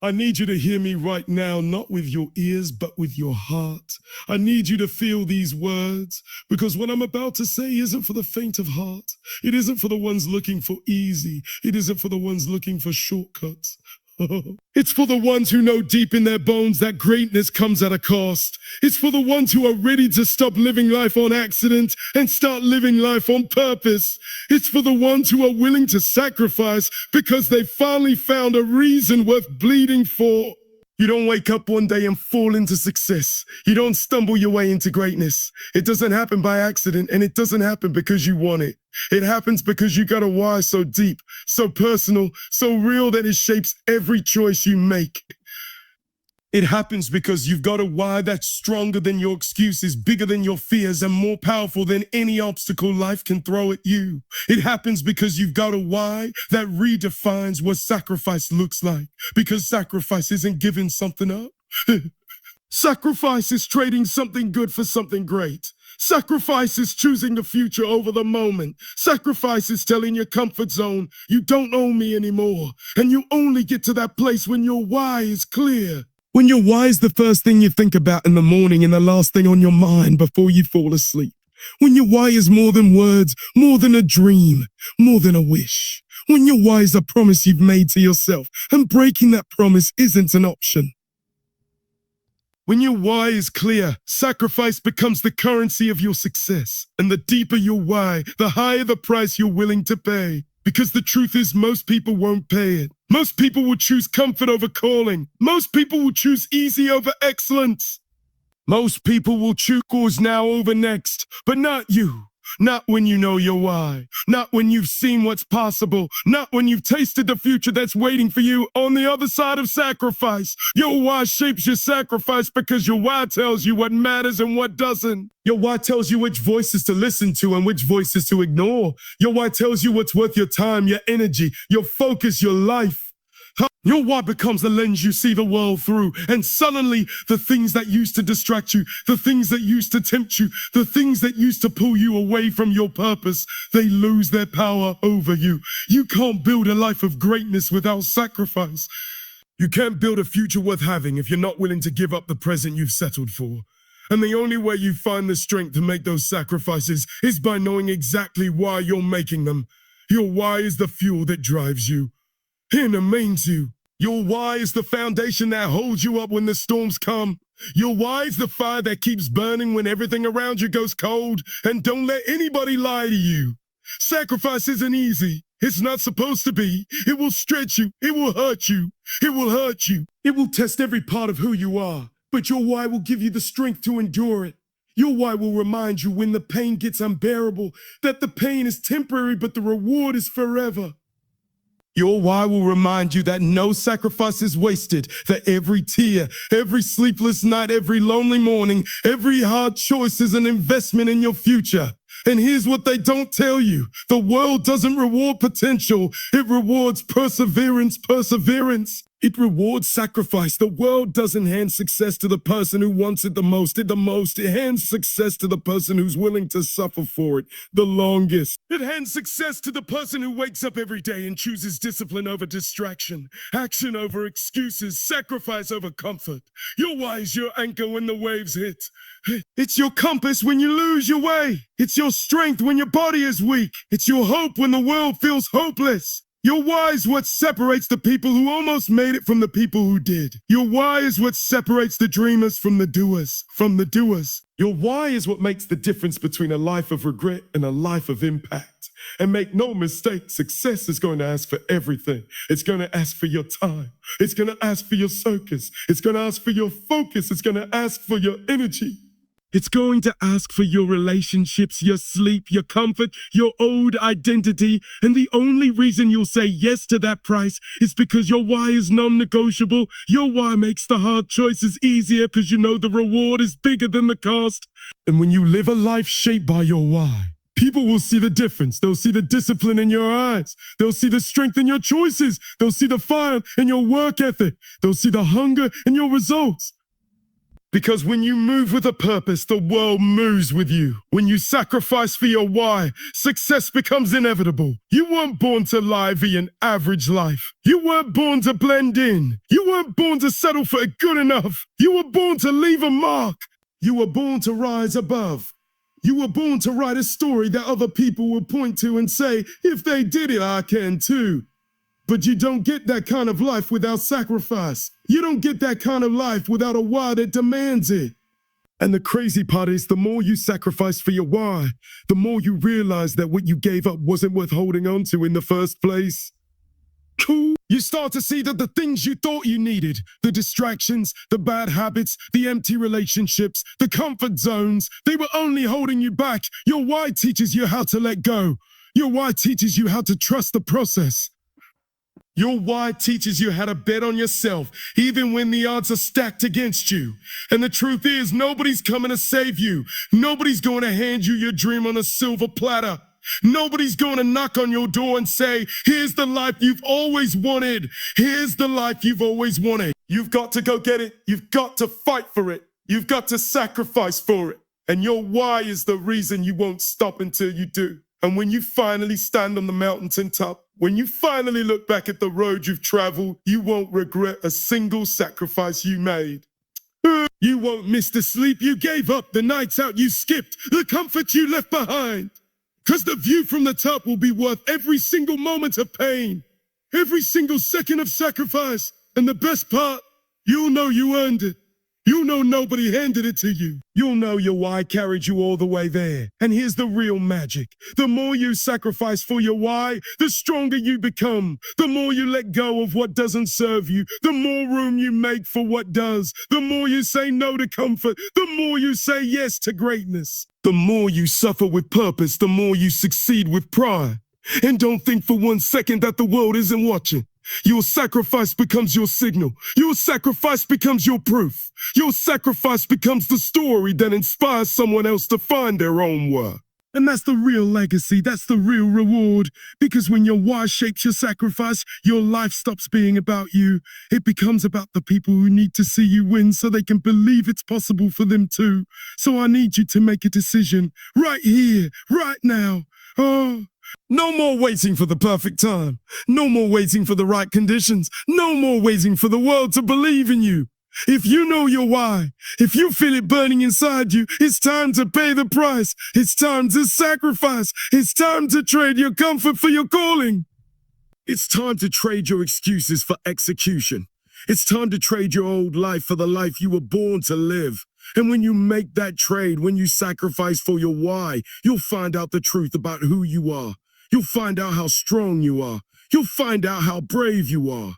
I need you to hear me right now, not with your ears, but with your heart. I need you to feel these words, because what I'm about to say isn't for the faint of heart. It isn't for the ones looking for easy. It isn't for the ones looking for shortcuts. It's for the ones who know deep in their bones that greatness comes at a cost. It's for the ones who are ready to stop living life on accident and start living life on purpose. It's for the ones who are willing to sacrifice because they finally found a reason worth bleeding for. You don't wake up one day and fall into success. You don't stumble your way into greatness. It doesn't happen by accident, and it doesn't happen because you want it. It happens because you got a why so deep, so personal, so real that it shapes every choice you make. It happens because you've got a why that's stronger than your excuses, bigger than your fears, and more powerful than any obstacle life can throw at you. It happens because you've got a why that redefines what sacrifice looks like. Because sacrifice isn't giving something up. Sacrifice is trading something good for something great. Sacrifice is choosing the future over the moment. Sacrifice is telling your comfort zone, you don't own me anymore. And you only get to that place when your why is clear. When your why is the first thing you think about in the morning and the last thing on your mind before you fall asleep. When your why is more than words, more than a dream, more than a wish. When your why is a promise you've made to yourself and breaking that promise isn't an option. When your why is clear, sacrifice becomes the currency of your success. And the deeper your why, the higher the price you're willing to pay. Because the truth is, most people won't pay it. Most people will choose comfort over calling. Most people will choose easy over excellence. Most people will choose now over next, but not you. Not when you know your why. Not when you've seen what's possible. Not when you've tasted the future that's waiting for you on the other side of sacrifice. Your why shapes your sacrifice because your why tells you what matters and what doesn't. Your why tells you which voices to listen to and which voices to ignore. Your why tells you what's worth your time, your energy, your focus, your life. Your why becomes the lens you see the world through, and suddenly the things that used to distract you, the things that used to tempt you, the things that used to pull you away from your purpose, they lose their power over you. You can't build a life of greatness without sacrifice. You can't build a future worth having if you're not willing to give up the present you've settled for. And the only way you find the strength to make those sacrifices is by knowing exactly why you're making them. Your why is the fuel that drives you. It remains you. Your why is the foundation that holds you up when the storms come. Your why is the fire that keeps burning when everything around you goes cold. And don't let anybody lie to you. Sacrifice isn't easy. It's not supposed to be. It will stretch you. It will hurt you. It will hurt you. It will test every part of who you are. But your why will give you the strength to endure it. Your why will remind you when the pain gets unbearable that the pain is temporary, but the reward is forever. Your why will remind you that no sacrifice is wasted, that every tear, every sleepless night, every lonely morning, every hard choice is an investment in your future. And here's what they don't tell you. The world doesn't reward potential. It rewards perseverance. It rewards sacrifice. The world doesn't hand success to the person who wants it the most. It hands success to the person who's willing to suffer for it the longest. It hands success to the person who wakes up every day and chooses discipline over distraction, action over excuses, sacrifice over comfort. Your why is your anchor when the waves hit. It's your compass when you lose your way. It's your strength when your body is weak. It's your hope when the world feels hopeless. Your why is what separates the people who almost made it from the people who did. Your why is what separates the dreamers from the doers. Your why is what makes the difference between a life of regret and a life of impact. And make no mistake, success is going to ask for everything. It's going to ask for your time. It's going to ask for your circus. It's going to ask for your focus. It's going to ask for your energy. It's going to ask for your relationships, your sleep, your comfort, your old identity. And the only reason you'll say yes to that price is because your why is non-negotiable. Your why makes the hard choices easier because you know the reward is bigger than the cost. And when you live a life shaped by your why, people will see the difference. They'll see the discipline in your eyes. They'll see the strength in your choices. They'll see the fire in your work ethic. They'll see the hunger in your results. Because when you move with a purpose, the world moves with you. When you sacrifice for your why, success becomes inevitable. You weren't born to live an average life. You weren't born to blend in. You weren't born to settle for good enough. You were born to leave a mark. You were born to rise above. You were born to write a story that other people will point to and say, if they did it, I can too. But you don't get that kind of life without sacrifice. You don't get that kind of life without a why that demands it. And the crazy part is, the more you sacrifice for your why, the more you realize that what you gave up wasn't worth holding on to in the first place. Cool. You start to see that the things you thought you needed, the distractions, the bad habits, the empty relationships, the comfort zones, they were only holding you back. Your why teaches you how to let go. Your why teaches you how to trust the process. Your why teaches you how to bet on yourself, even when the odds are stacked against you. And the truth is, nobody's coming to save you. Nobody's going to hand you your dream on a silver platter. Nobody's going to knock on your door and say, here's the life you've always wanted. Here's the life you've always wanted. You've got to go get it. You've got to fight for it. You've got to sacrifice for it. And your why is the reason you won't stop until you do. And when you finally stand on the mountain top, when you finally look back at the road you've traveled, you won't regret a single sacrifice you made. You won't miss the sleep you gave up, the nights out you skipped, the comfort you left behind. Because the view from the top will be worth every single moment of pain, every single second of sacrifice. And the best part, you'll know you earned it. You'll know nobody handed it to you. You'll know your why carried you all the way there. And here's the real magic. The more you sacrifice for your why, the stronger you become. The more you let go of what doesn't serve you, the more room you make for what does. The more you say no to comfort, the more you say yes to greatness. The more you suffer with purpose, the more you succeed with pride. And don't think for 1 second that the world isn't watching. Your sacrifice becomes your signal. Your sacrifice becomes your proof. Your sacrifice becomes the story that inspires someone else to find their own work. And that's the real legacy. That's the real reward. Because when your why shapes your sacrifice, your life stops being about you. It becomes about the people who need to see you win so they can believe it's possible for them too. So I need you to make a decision right here, right now. Oh. No more waiting for the perfect time. No more waiting for the right conditions. No more waiting for the world to believe in you. If you know your why, if you feel it burning inside you, it's time to pay the price. It's time to sacrifice. It's time to trade your comfort for your calling. It's time to trade your excuses for execution. It's time to trade your old life for the life you were born to live. And when you make that trade, when you sacrifice for your why, you'll find out the truth about who you are. You'll find out how strong you are. You'll find out how brave you are.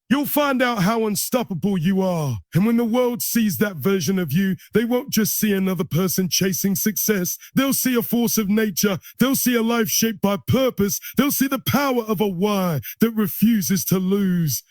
You'll find out how unstoppable you are. And when the world sees that version of you, they won't just see another person chasing success. They'll see a force of nature. They'll see a life shaped by purpose. They'll see the power of a why that refuses to lose.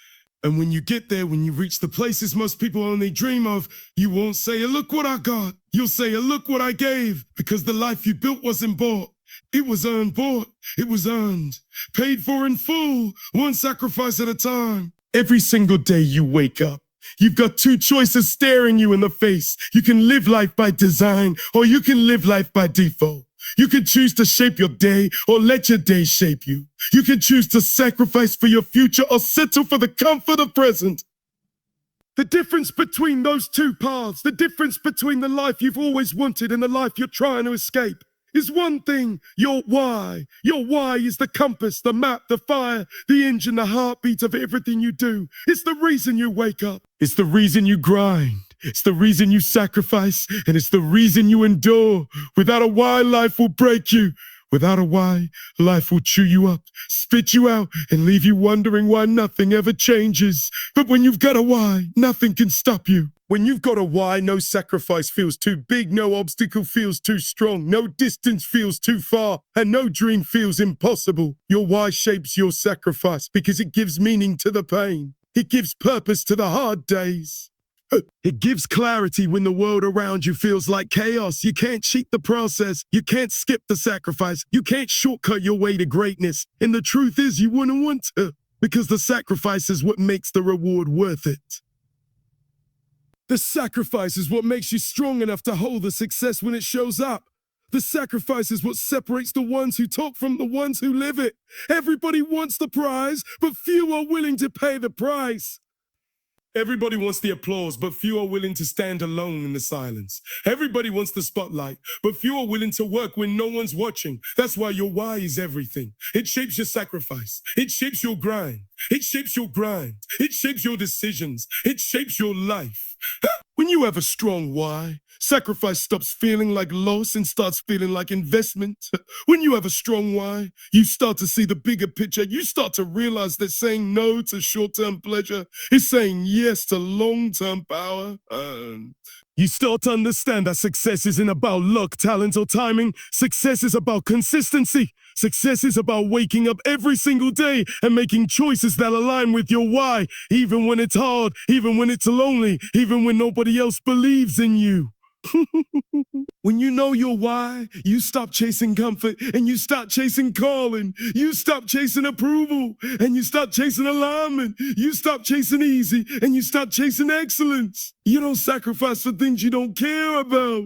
And when you get there, when you reach the places most people only dream of, you won't say, look what I got. You'll say, look what I gave. Because the life you built wasn't bought. It was bought. It was earned. Paid for in full. One sacrifice at a time. Every single day you wake up, you've got 2 choices staring you in the face. You can live life by design, or you can live life by default. You can choose to shape your day or let your day shape you. You can choose to sacrifice for your future or settle for the comfort of present. The difference between those 2 paths, the difference between the life you've always wanted and the life you're trying to escape, is one thing: your why. Your why is the compass, the map, the fire, the engine, the heartbeat of everything you do. It's the reason you wake up. It's the reason you grind. It's the reason you sacrifice, and it's the reason you endure. Without a why, life will break you. Without a why, life will chew you up, spit you out, and leave you wondering why nothing ever changes. But when you've got a why, nothing can stop you. When you've got a why, no sacrifice feels too big, no obstacle feels too strong, no distance feels too far, and no dream feels impossible. Your why shapes your sacrifice because it gives meaning to the pain. It gives purpose to the hard days. It gives clarity when the world around you feels like chaos. You can't cheat the process. You can't skip the sacrifice. You can't shortcut your way to greatness. And the truth is, you wouldn't want to, because the sacrifice is what makes the reward worth it. The sacrifice is what makes you strong enough to hold the success when it shows up. The sacrifice is what separates the ones who talk from the ones who live it. Everybody wants the prize, but few are willing to pay the price. Everybody wants the applause, but few are willing to stand alone in the silence. Everybody wants the spotlight, but few are willing to work when no one's watching. That's why your why is everything. It shapes your sacrifice. It shapes your grind. It shapes your grind. It shapes your decisions. It shapes your life. When you have a strong why, sacrifice stops feeling like loss and starts feeling like investment. When you have a strong why, you start to see the bigger picture. You start to realize that saying no to short-term pleasure is saying yes to long-term power. You start to understand that success isn't about luck, talent, or timing. Success is about consistency. Success is about waking up every single day and making choices that align with your why, even when it's hard, even when it's lonely, even when nobody else believes in you. When you know your why, you stop chasing comfort and you start chasing calling. You stop chasing approval and you start chasing alignment. You stop chasing easy and you start chasing excellence. You don't sacrifice for things you don't care about.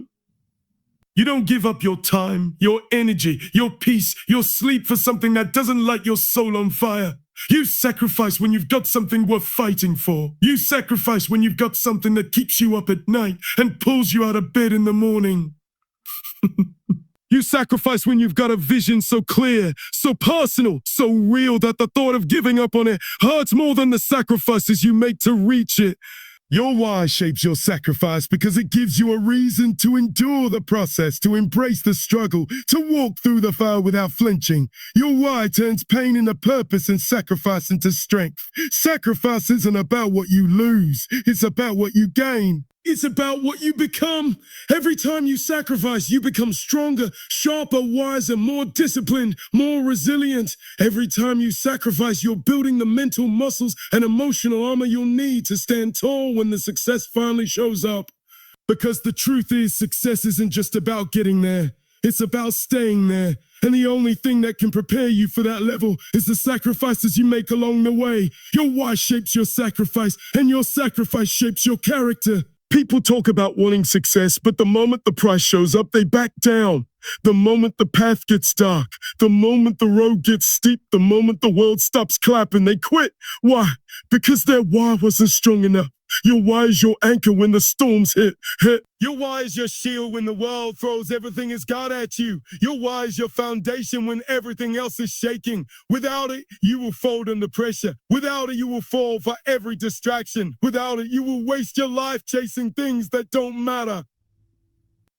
You don't give up your time, your energy, your peace, your sleep for something that doesn't light your soul on fire. You sacrifice when you've got something worth fighting for. You sacrifice when you've got something that keeps you up at night and pulls you out of bed in the morning. You sacrifice when you've got a vision so clear, so personal, so real that the thought of giving up on it hurts more than the sacrifices you make to reach it. Your why shapes your sacrifice because it gives you a reason to endure the process, to embrace the struggle, to walk through the fire without flinching. Your why turns pain into purpose and sacrifice into strength. Sacrifice isn't about what you lose, it's about what you gain. It's about what you become. Every time you sacrifice, you become stronger, sharper, wiser, more disciplined, more resilient. Every time you sacrifice, you're building the mental muscles and emotional armor you'll need to stand tall when the success finally shows up. Because the truth is, success isn't just about getting there. It's about staying there. And the only thing that can prepare you for that level is the sacrifices you make along the way. Your why shapes your sacrifice, and your sacrifice shapes your character. People talk about wanting success, but the moment the price shows up, they back down. The moment the path gets dark, the moment the road gets steep, the moment the world stops clapping, they quit. Why? Because their why wasn't strong enough. Your why is your anchor when the storms hit. Your why is your shield when the world throws everything it's got at you. Your why is your foundation when everything else is shaking. Without it, you will fold under pressure. Without it, you will fall for every distraction. Without it, you will waste your life chasing things that don't matter.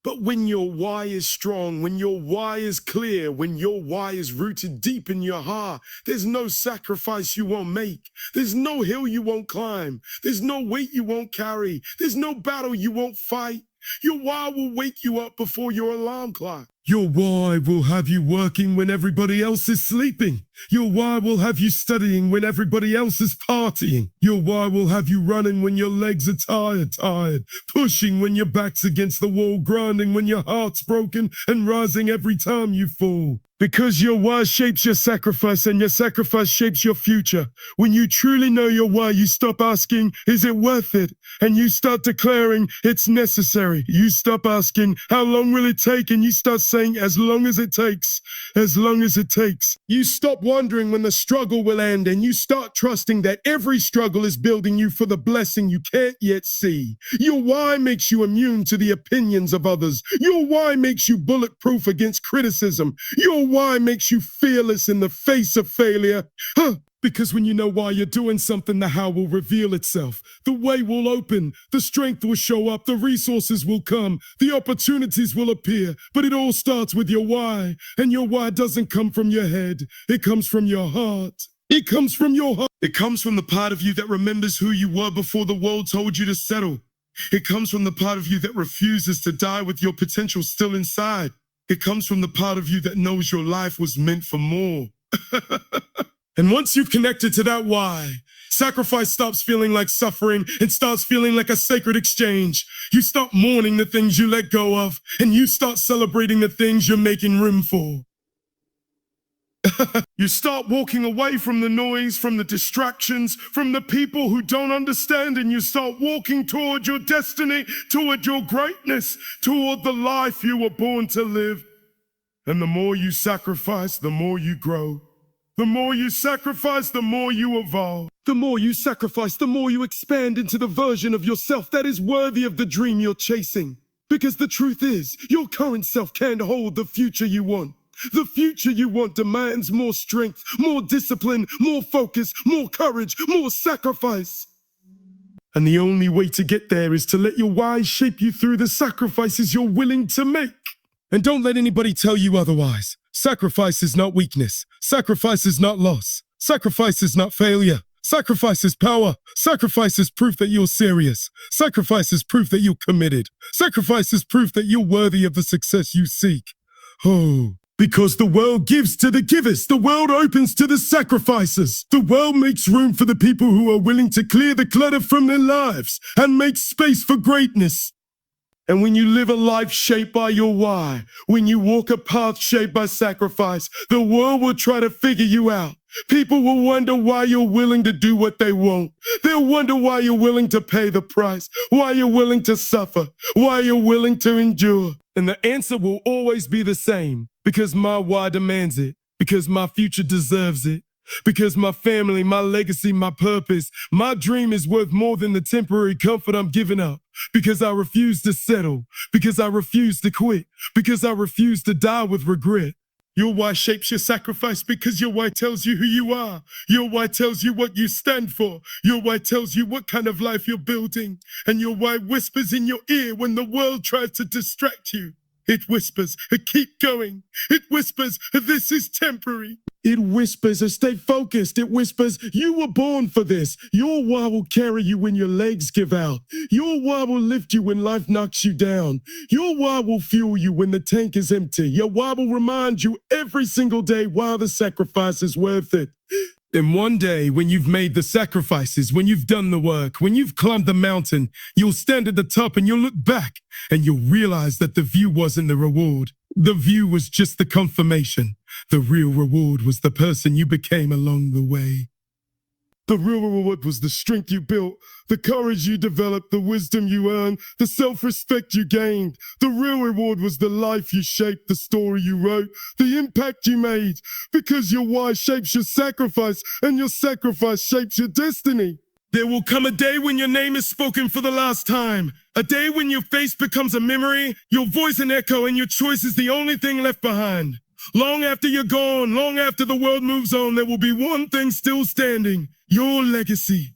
But when your why is strong, when your why is clear, when your why is rooted deep in your heart, there's no sacrifice you won't make. There's no hill you won't climb. There's no weight you won't carry. There's no battle you won't fight. Your why will wake you up before your alarm clock. Your why will have you working when everybody else is sleeping. Your why will have you studying when everybody else is partying. Your why will have you running when your legs are tired, pushing when your back's against the wall, grinding when your heart's broken, and rising every time you fall. Because your why shapes your sacrifice, and your sacrifice shapes your future. When you truly know your why, you stop asking, is it worth it? And you start declaring, it's necessary. You stop asking, how long will it take? And you start saying, as long as it takes, as long as it takes. You stop wondering when the struggle will end, and you start trusting that every struggle is building you for the blessing you can't yet see. Your why makes you immune to the opinions of others. Your why makes you bulletproof against criticism. Your why makes you fearless in the face of failure. Because when you know why you're doing something, the how will reveal itself. The way will open, the strength will show up, the resources will come, the opportunities will appear. But it all starts with your why. And your why doesn't come from your head. It comes from your heart. It comes from your heart. It comes from the part of you that remembers who you were before the world told you to settle. It comes from the part of you that refuses to die with your potential still inside. It comes from the part of you that knows your life was meant for more. And once you've connected to that why, sacrifice stops feeling like suffering and starts feeling like a sacred exchange. You stop mourning the things you let go of, and you start celebrating the things you're making room for. You start walking away from the noise, from the distractions, from the people who don't understand, and you start walking toward your destiny, toward your greatness, toward the life you were born to live. And the more you sacrifice, the more you grow. The more you sacrifice, the more you evolve. The more you sacrifice, the more you expand into the version of yourself that is worthy of the dream you're chasing. Because the truth is, your current self can't hold the future you want. The future you want demands more strength, more discipline, more focus, more courage, more sacrifice. And the only way to get there is to let your why shape you through the sacrifices you're willing to make. And don't let anybody tell you otherwise. Sacrifice is not weakness. Sacrifice is not loss. Sacrifice is not failure. Sacrifice is power. Sacrifice is proof that you're serious. Sacrifice is proof that you're committed. Sacrifice is proof that you're worthy of the success you seek. Oh. Because the world gives to the givers. The world opens to the sacrificers. The world makes room for the people who are willing to clear the clutter from their lives and make space for greatness. And when you live a life shaped by your why, when you walk a path shaped by sacrifice, the world will try to figure you out. People will wonder why you're willing to do what they won't. They'll wonder why you're willing to pay the price, why you're willing to suffer, why you're willing to endure. And the answer will always be the same. Because my why demands it. Because my future deserves it. Because my family, my legacy, my purpose, my dream is worth more than the temporary comfort I'm giving up. Because I refuse to settle. Because I refuse to quit. Because I refuse to die with regret. Your why shapes your sacrifice because your why tells you who you are. Your why tells you what you stand for. Your why tells you what kind of life you're building. And your why whispers in your ear when the world tries to distract you. It whispers, keep going. It whispers, this is temporary. It whispers, stay focused. It whispers, you were born for this. Your why will carry you when your legs give out. Your why will lift you when life knocks you down. Your why will fuel you when the tank is empty. Your why will remind you every single day why the sacrifice is worth it. Then one day, when you've made the sacrifices, when you've done the work, when you've climbed the mountain, you'll stand at the top and you'll look back and you'll realize that the view wasn't the reward. The view was just the confirmation. The real reward was the person you became along the way. The real reward was the strength you built, the courage you developed, the wisdom you earned, the self-respect you gained. The real reward was the life you shaped, the story you wrote, the impact you made. Because your why shapes your sacrifice, and your sacrifice shapes your destiny. There will come a day when your name is spoken for the last time. A day when your face becomes a memory, your voice an echo, and your choice is the only thing left behind. Long after you're gone, long after the world moves on, there will be one thing still standing. Your legacy.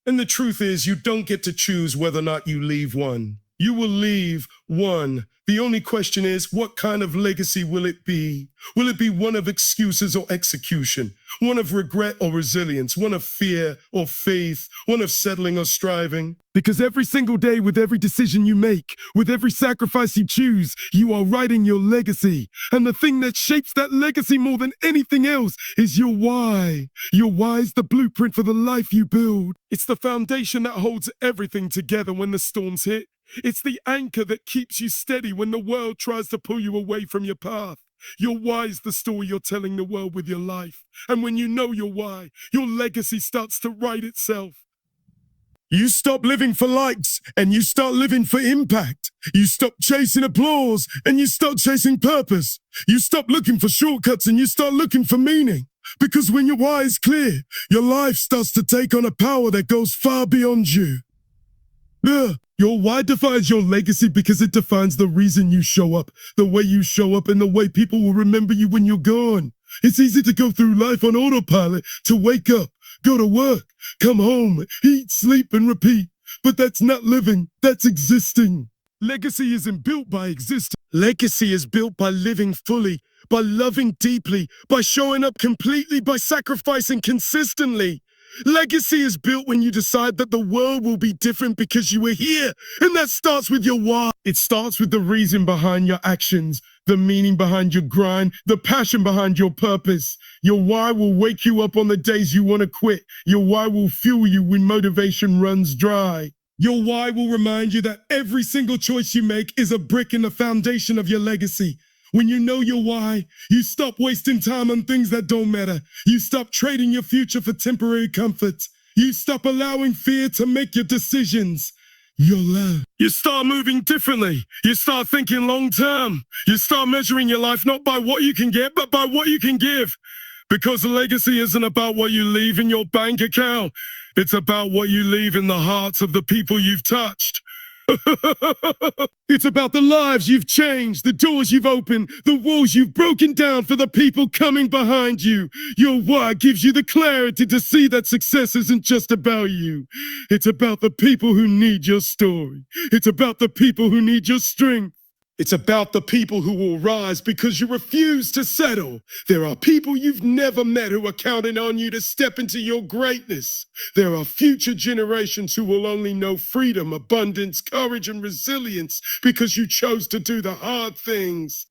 And the truth is, you don't get to choose whether or not you leave one. You will leave one. The only question is, what kind of legacy will it be? Will it be one of excuses or execution? One of regret or resilience? One of fear or faith? One of settling or striving? Because every single day, with every decision you make, with every sacrifice you choose, you are writing your legacy. And the thing that shapes that legacy more than anything else is your why. Your why is the blueprint for the life you build. It's the foundation that holds everything together when the storms hit. It's the anchor that keeps you steady when the world tries to pull you away from your path. Your why is the story you're telling the world with your life. And when you know your why, your legacy starts to write itself. You stop living for likes and you start living for impact. You stop chasing applause and you start chasing purpose. You stop looking for shortcuts and you start looking for meaning. Because when your why is clear, your life starts to take on a power that goes far beyond you. Your why defines your legacy because it defines the reason you show up, the way you show up, and the way people will remember you when you're gone. It's easy to go through life on autopilot, to wake up, go to work, come home, eat, sleep, and repeat. But that's not living, that's existing. Legacy isn't built by existing. Legacy is built by living fully, by loving deeply, by showing up completely, by sacrificing consistently. Legacy is built when you decide that the world will be different because you were here. And that starts with your why. It starts with the reason behind your actions, the meaning behind your grind, the passion behind your purpose. Your why will wake you up on the days you want to quit. Your why will fuel you when motivation runs dry. Your why will remind you that every single choice you make is a brick in the foundation of your legacy. When you know your why, you stop wasting time on things that don't matter. You stop trading your future for temporary comfort. You stop allowing fear to make your decisions. You'll learn. You start moving differently. You start thinking long term. You start measuring your life not by what you can get, but by what you can give. Because legacy isn't about what you leave in your bank account. It's about what you leave in the hearts of the people you've touched. It's about the lives you've changed, the doors you've opened, the walls you've broken down for the people coming behind you. Your why gives you the clarity to see that success isn't just about you. It's about the people who need your story. It's about the people who need your strength. It's about the people who will rise because you refuse to settle. There are people you've never met who are counting on you to step into your greatness. There are future generations who will only know freedom, abundance, courage, and resilience because you chose to do the hard things.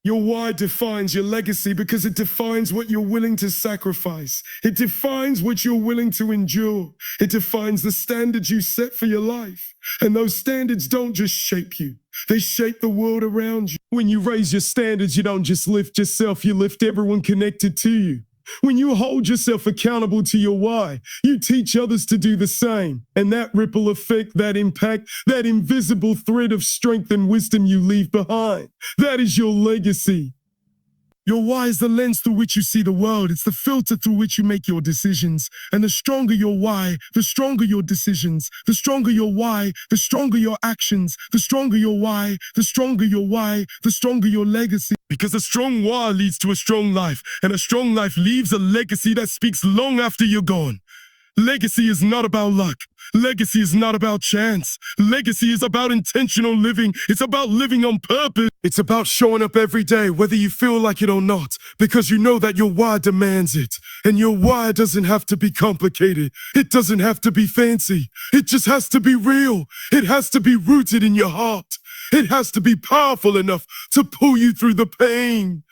Your why defines your legacy because it defines what you're willing to sacrifice. It defines what you're willing to endure. It defines the standards you set for your life. And those standards don't just shape you. They shape the world around you. When you raise your standards, you don't just lift yourself, you lift everyone connected to you. When you hold yourself accountable to your why, you teach others to do the same. And that ripple effect, that impact, that invisible thread of strength and wisdom you leave behind, that is your legacy. Your why is the lens through which you see the world. It's the filter through which you make your decisions. And the stronger your why, the stronger your decisions. The stronger your why, the stronger your actions. The stronger your why, the stronger your why, the stronger your legacy. Because a strong why leads to a strong life. And a strong life leaves a legacy that speaks long after you're gone. Legacy is not about luck. Legacy is not about chance. Legacy is about intentional living. It's about living on purpose. It's about showing up every day, whether you feel like it or not, because you know that your why demands it. And your why doesn't have to be complicated. It doesn't have to be fancy. It just has to be real. It has to be rooted in your heart. It has to be powerful enough to pull you through the pain.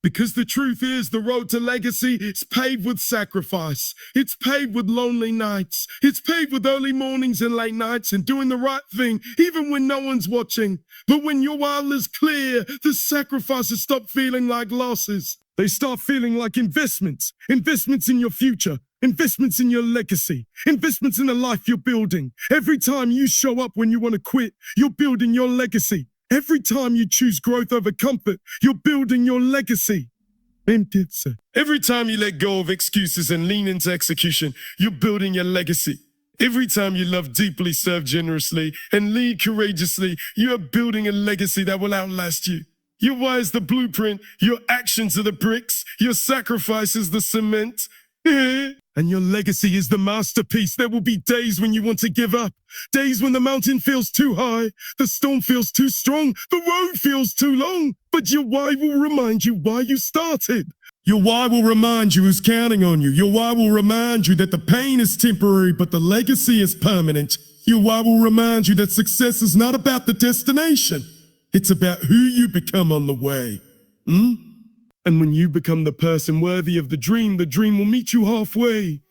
Because the truth is, the road to legacy is paved with sacrifice. It's paved with lonely nights. It's paved with early mornings and late nights and doing the right thing, even when no one's watching. But when your why is clear, the sacrifices stop feeling like losses. They start feeling like investments. Investments in your future. Investments in your legacy. Investments in the life you're building. Every time you show up when you want to quit, you're building your legacy. Every time you choose growth over comfort, you're building your legacy. Every time you let go of excuses and lean into execution, you're building your legacy. Every time you love deeply, serve generously, and lead courageously, you are building a legacy that will outlast you. Your why is the blueprint, your actions are the bricks, your sacrifice is the cement. And your legacy is the masterpiece. There will be days when you want to give up. Days when the mountain feels too high, the storm feels too strong, the road feels too long. But your why will remind you why you started. Your why will remind you who's counting on you. Your why will remind you that the pain is temporary, but the legacy is permanent. Your why will remind you that success is not about the destination. It's about who you become on the way. And when you become the person worthy of the dream will meet you halfway.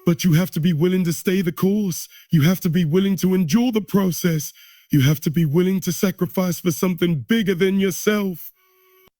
But you have to be willing to stay the course. You have to be willing to endure the process. You have to be willing to sacrifice for something bigger than yourself.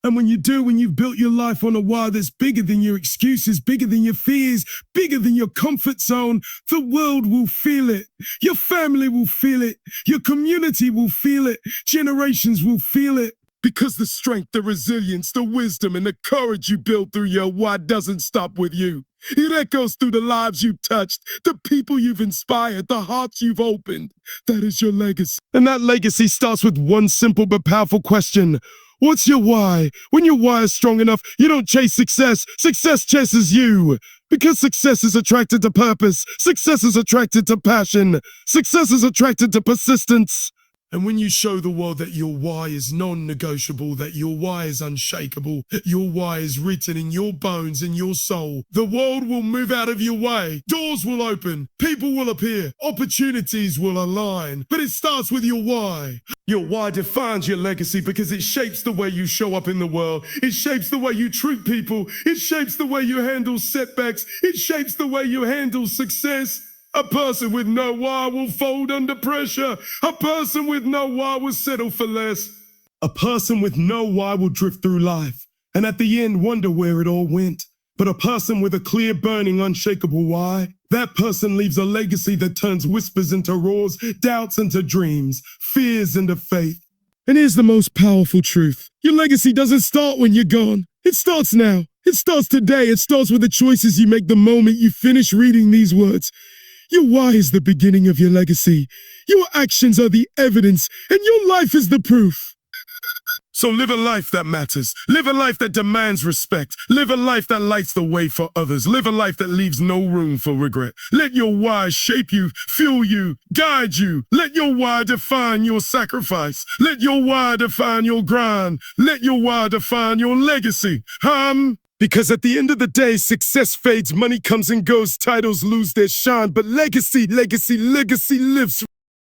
And when you do, when you've built your life on a why that's bigger than your excuses, bigger than your fears, bigger than your comfort zone, the world will feel it. Your family will feel it. Your community will feel it. Generations will feel it. Because the strength, the resilience, the wisdom, and the courage you build through your why doesn't stop with you. It echoes through the lives you've touched, the people you've inspired, the hearts you've opened. That is your legacy. And that legacy starts with one simple but powerful question. What's your why? When your why is strong enough, you don't chase success. Success chases you. Because success is attracted to purpose. Success is attracted to passion. Success is attracted to persistence. And when you show the world that your why is non-negotiable, that your why is unshakable, your why is written in your bones and your soul, the world will move out of your way. Doors will open. People will appear. Opportunities will align. But it starts with your why. Your why defines your legacy because it shapes the way you show up in the world. It shapes the way you treat people. It shapes the way you handle setbacks. It shapes the way you handle success. A person with no why will fold under pressure. A person with no why will settle for less. A person with no why will drift through life, and at the end wonder where it all went. But a person with a clear, burning, unshakable why, that person leaves a legacy that turns whispers into roars, doubts into dreams, fears into faith. And here's the most powerful truth. Your legacy doesn't start when you're gone. It starts now. It starts today. It starts with the choices you make the moment you finish reading these words. Your why is the beginning of your legacy. Your actions are the evidence, and your life is the proof. So live a life that matters. Live a life that demands respect. Live a life that lights the way for others. Live a life that leaves no room for regret. Let your why shape you, fuel you, guide you. Let your why define your sacrifice. Let your why define your grind. Let your why define your legacy. Because at the end of the day, success fades, money comes and goes, titles lose their shine, but legacy lives